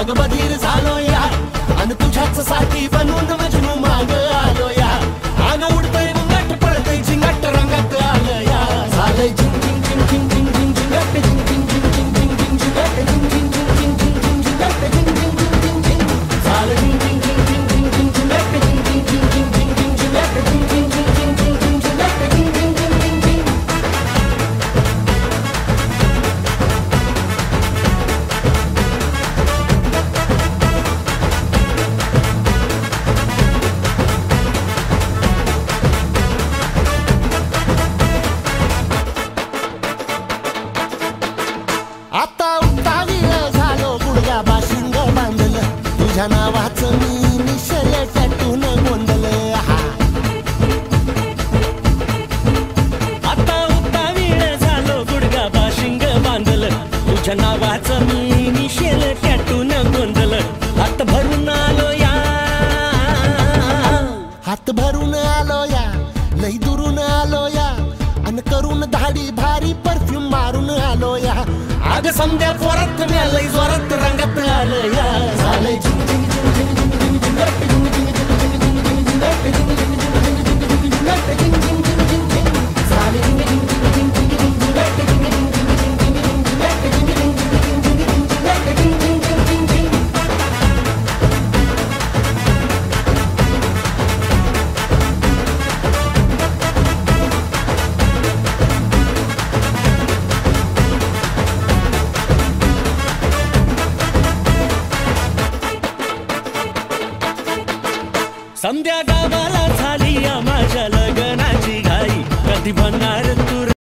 अग बधीर झालो या आणि तुझ्याच साठी बनून मजनू माग आलो या आग उडतय मुंगट पळतय झिंगट रंगात आलं या झालंय झिंग झिंग झिंग झिंग झिंग झिंग झिंगट झिंग झिंग झिंग झिंग झिंग झिंग झिंगट झिंग झिंग झिंग झिंग झिंग झिंग झिंगट झिंग झिंग झिंग झिंग झिंग झालं झिंग झिंग झिंग झिंग झिंग झिंग झिंगट झिंग झिंग झिंग झिंग झिंग झिंग झिंगट झिंग झिंग झिंग झिंग झिंग झिंग झिंग झिंग झिंग झिंगट झिंग झिंग झिंग झिंग झिंग आता उतावीळ झालो गुडघा बाशिंग बांधलं तुझ्या नावाचं मी निशल टॅटून गोंधलं आता उतावीळ झालो गुडघा बाशिंग बांधलं तुझ्या नावाचं मी निशेल टॅटून गोंधलं हात भरून आलो या हात भरून आलो या लई दुरून आलो या अन करून धाडी भारी परफ्यूम मारून आलो या आग समद्या जोरात लई जोरात रंगात आलं या झालंय झिंग झिंग झिंग झिंग झिंग झिंग झिंगट झिंग झिंग झिंग झिंग झिंग झिंग झिंगट झिंग झिंग झिंग झिंग झिंग झिंग झिंगट झिंग झिंग झिंग झिंग झिंग झालंय झिंग झिंग झिंग झिंग झिंग झिंग झिंगट झिंग झिंग झिंग झिंग झिंग झिंग झिंगट झिंग झिंग झिंग झिंग झिंग झिंग झिंगट झिंग झिंग झिंग झिंग झिंग समद्या गावाला झाली या माझ्या लग्नाची घाई कधी बनणार तू